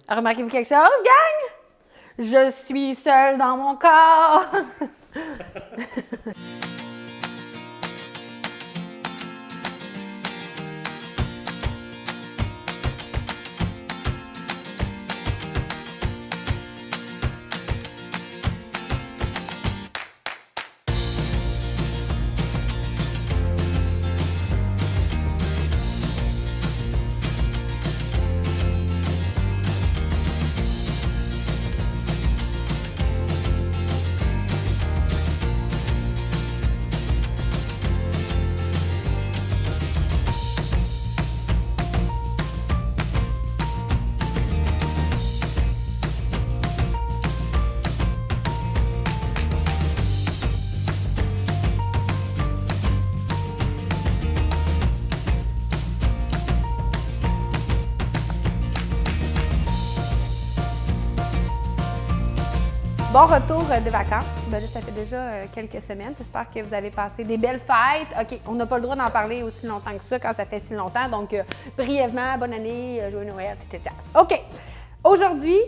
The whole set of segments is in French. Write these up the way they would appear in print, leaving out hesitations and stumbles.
Remarquez-vous quelque chose, gang? Je suis seule dans mon corps. Bon retour de vacances. Ben là, ça fait déjà quelques semaines. J'espère que vous avez passé des belles fêtes. OK, on n'a pas le droit d'en parler aussi longtemps que ça quand ça fait si longtemps. Donc, brièvement, bonne année, joyeux Noël, etc. OK, aujourd'hui,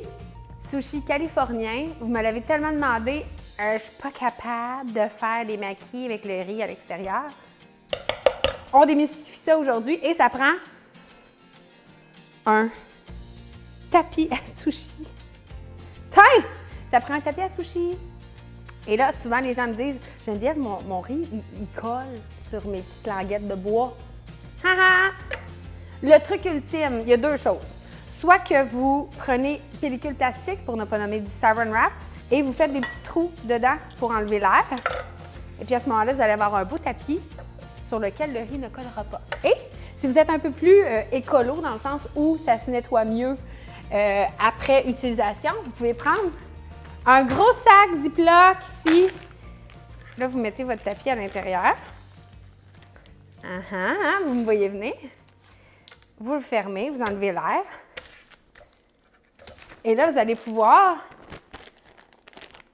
sushi californien. Vous me l'avez tellement demandé, je suis pas capable de faire des maquis avec le riz à l'extérieur. On démystifie ça aujourd'hui et ça prend un tapis à sushi. Tiens! Ça prend un tapis à sushi. Et là, souvent, les gens me disent, Geneviève, mon riz, il colle sur mes petites languettes de bois. Haha! Le truc ultime, il y a deux choses. Soit que vous prenez pellicule plastique, pour ne pas nommer du saran wrap, et vous faites des petits trous dedans pour enlever l'air. Et puis à ce moment-là, vous allez avoir un beau tapis sur lequel le riz ne collera pas. Et si vous êtes un peu plus écolo, dans le sens où ça se nettoie mieux après utilisation, vous pouvez prendre un gros sac Ziploc ici. Là, vous mettez votre tapis à l'intérieur. Vous me voyez venir. Vous le fermez, vous enlevez l'air. Et là, vous allez pouvoir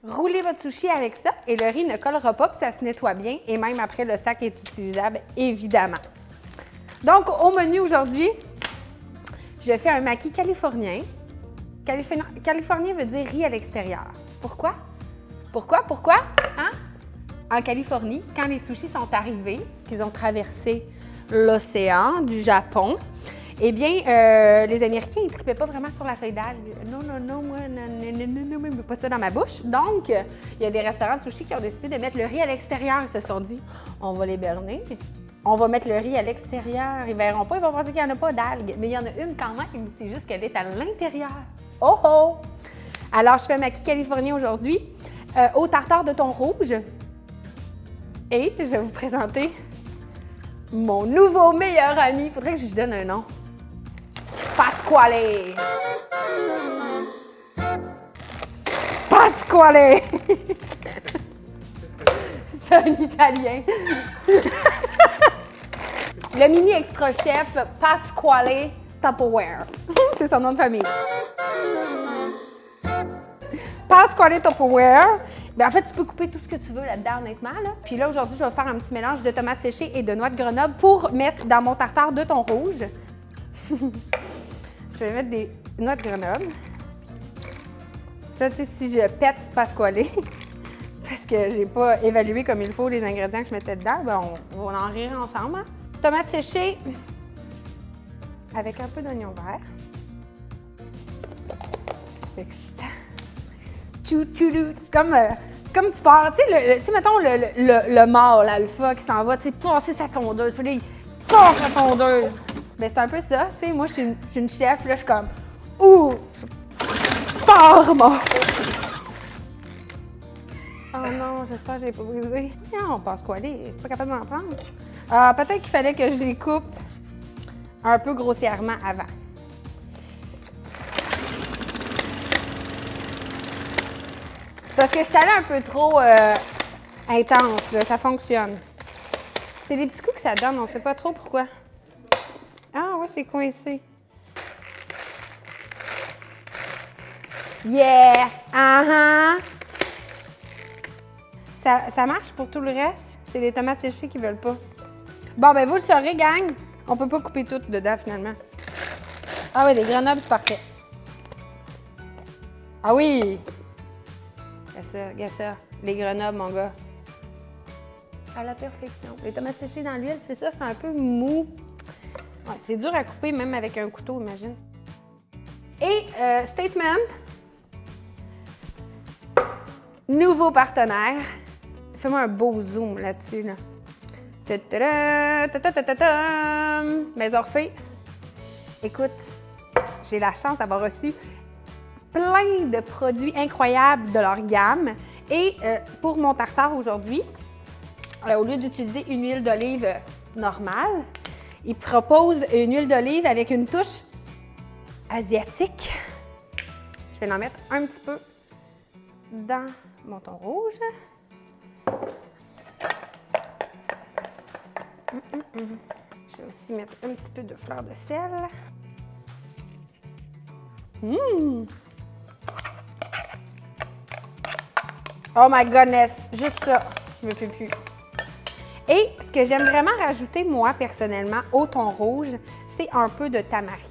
rouler votre sushi avec ça et le riz ne collera pas, puis ça se nettoie bien. Et même après, le sac est utilisable, évidemment. Donc, au menu aujourd'hui, je fais un maki californien. Californien veut dire riz à l'extérieur. Pourquoi? Pourquoi? Hein? En Californie, quand les sushis sont arrivés, qu'ils ont traversé l'océan du Japon, eh bien, les Américains, ils ne tripaient pas vraiment sur la feuille d'algue. Non, moi, non, pas ça dans ma bouche. Donc, il y a des restaurants de sushis qui ont décidé de mettre le riz à l'extérieur. Ils se sont dit, on va les berner. On va mettre le riz à l'extérieur. Ils ne verront pas, ils vont penser qu'il n'y en a pas d'algues. Mais il y en a une quand même, c'est juste qu'elle est à l'intérieur. Oh oh! Alors, je fais un maki californien aujourd'hui au tartare de thon rouge. Et je vais vous présenter mon nouveau meilleur ami. Il faudrait que je lui donne un nom. Pasquale! Pasquale! C'est un Italien. Le mini extra chef Pasquale Tupperware. C'est son nom de famille. Pasquale Tupperware. Bien, en fait, tu peux couper tout ce que tu veux là-dedans, honnêtement. Là. Puis là, aujourd'hui, je vais faire un petit mélange de tomates séchées et de noix de Grenoble pour mettre dans mon tartare de thon rouge. Je vais mettre des noix de Grenoble. Là, tu sais, si je pète Pasquale, parce que j'ai pas évalué comme il faut les ingrédients que je mettais dedans, bien, on va en rire ensemble. Hein? Tomates séchées avec un peu d'oignon vert. C'est excitant. C'est comme tu pars, tu sais, mettons le mâle, l'alpha qui s'en va, tu sais, passer sa tondeuse, puis là, il passe sa tondeuse. Bien, c'est un peu ça, tu sais, moi, je suis une chef, là, je suis comme, ouh, je pars, moi. Oh non, j'espère que je l'ai pas brisé. Non, on passe quoi, aller, je suis pas capable d'en prendre. Peut-être qu'il fallait que je les coupe un peu grossièrement avant. Parce que je suis allée un peu trop intense, là, ça fonctionne. C'est les petits coups que ça donne, on ne sait pas trop pourquoi. Ah ouais, c'est coincé. Yeah! Ça marche pour tout le reste. C'est les tomates séchées qui ne veulent pas. Bon, ben vous le saurez, gang. On peut pas couper tout dedans, finalement. Ah oui, les Grenobles, c'est parfait. Ah oui! Regarde ça. Les Grenobles, mon gars. À la perfection. Les tomates séchées dans l'huile, c'est ça, c'est un peu mou. Ouais, c'est dur à couper, même avec un couteau, imagine. Et statement. Nouveau partenaire. Fais-moi un beau zoom là-dessus, là. Maison Orphée. Écoute, j'ai la chance d'avoir reçu plein de produits incroyables de leur gamme. Et pour mon tartare aujourd'hui, au lieu d'utiliser une huile d'olive normale, ils proposent une huile d'olive avec une touche asiatique. Je vais en mettre un petit peu dans mon thon rouge. Je vais aussi mettre un petit peu de fleur de sel. Oh my goodness! Juste ça, je ne me peux plus. Et ce que j'aime vraiment rajouter, moi, personnellement, au thon rouge, c'est un peu de tamari.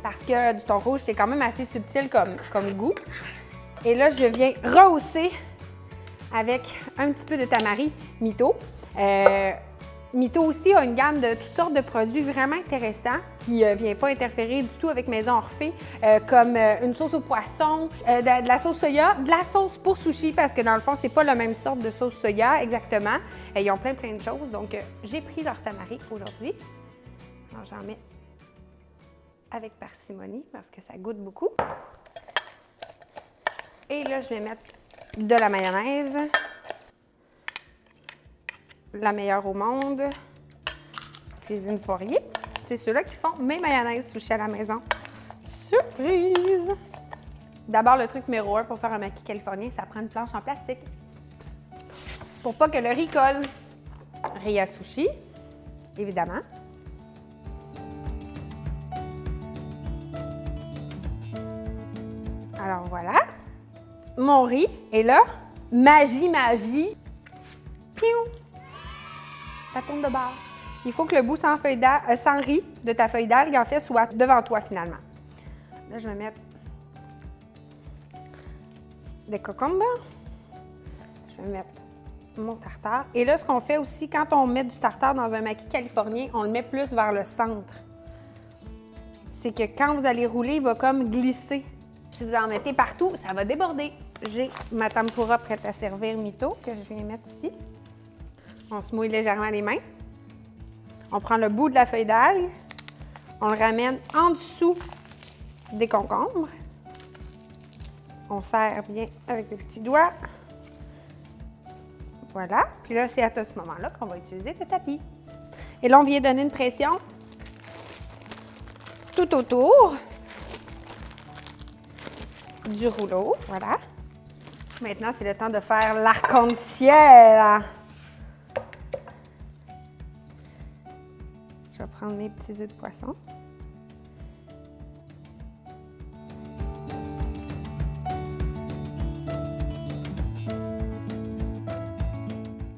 Parce que du thon rouge, c'est quand même assez subtil comme goût. Et là, je viens rehausser avec un petit peu de tamari Mito. Mito aussi a une gamme de toutes sortes de produits vraiment intéressants qui ne vient pas interférer du tout avec Maison Orphée, comme une sauce au poisson, de la sauce soya, de la sauce pour sushi, parce que dans le fond, c'est pas la même sorte de sauce soya exactement. Ils ont plein de choses. Donc, j'ai pris leur tamari aujourd'hui. Alors, j'en mets avec parcimonie parce que ça goûte beaucoup. Et là, je vais mettre de la mayonnaise. La meilleure au monde. Cuisine Poirier. C'est ceux-là qui font mes mayonnaises sushi à la maison. Surprise! D'abord, le truc numéro 1 pour faire un maquis californien, ça prend une planche en plastique. Pour pas que le riz colle. Riz à sushi, évidemment. Alors voilà. Mon riz. Et là, magie. Piou! Ça tourne de bord. Il faut que le bout sans riz de ta feuille d'algue, en fait, soit devant toi, finalement. Là, je vais mettre des cocombes. Je vais mettre mon tartare. Et là, ce qu'on fait aussi, quand on met du tartare dans un maquis californien, on le met plus vers le centre. C'est que quand vous allez rouler, il va comme glisser. Si vous en mettez partout, ça va déborder. J'ai ma tempura prête à servir Mito, que je viens mettre ici. On se mouille légèrement les mains. On prend le bout de la feuille d'algue. On le ramène en dessous des concombres. On serre bien avec le petit doigt. Voilà. Puis là, c'est à ce moment-là qu'on va utiliser le tapis. Et là, on vient donner une pression tout autour du rouleau. Voilà. Maintenant, c'est le temps de faire l'arc-en-ciel. Je vais prendre mes petits œufs de poisson.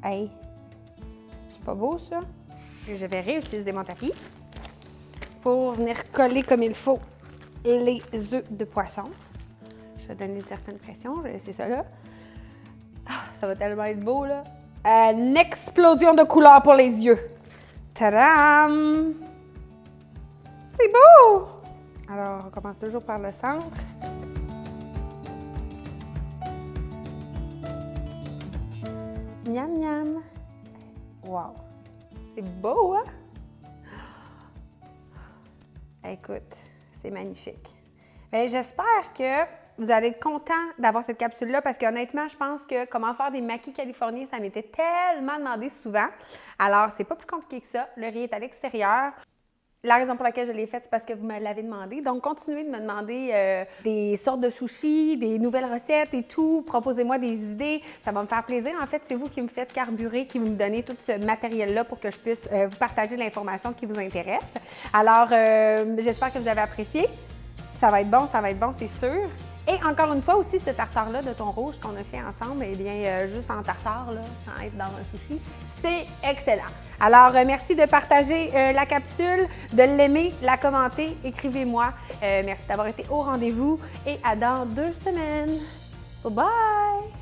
Hey, c'est pas beau ça? Je vais réutiliser mon tapis pour venir coller comme il faut les œufs de poisson. Je vais donner une certaine pression, je vais laisser ça là. Ah, ça va tellement être beau là. Une explosion de couleurs pour les yeux. Tadam! C'est beau! Alors, on commence toujours par le centre. Miam, miam! Wow! C'est beau, hein? Écoute, c'est magnifique. Bien, j'espère que vous allez être content d'avoir cette capsule-là parce qu'honnêtement, je pense que comment faire des maquis californiens, ça m'était tellement demandé souvent. Alors, c'est pas plus compliqué que ça. Le riz est à l'extérieur. La raison pour laquelle je l'ai faite, c'est parce que vous me l'avez demandé. Donc, continuez de me demander des sortes de sushis, des nouvelles recettes et tout. Proposez-moi des idées. Ça va me faire plaisir. En fait, c'est vous qui me faites carburer, qui me donnez tout ce matériel-là pour que je puisse vous partager l'information qui vous intéresse. Alors, j'espère que vous avez apprécié. Ça va être bon, c'est sûr. Et encore une fois aussi, ce tartare-là de thon rouge qu'on a fait ensemble, eh bien, juste en tartare, là, sans être dans un sushi, c'est excellent. Alors, merci de partager la capsule, de l'aimer, la commenter, écrivez-moi. Merci d'avoir été au rendez-vous et à dans 2 semaines. Bye bye!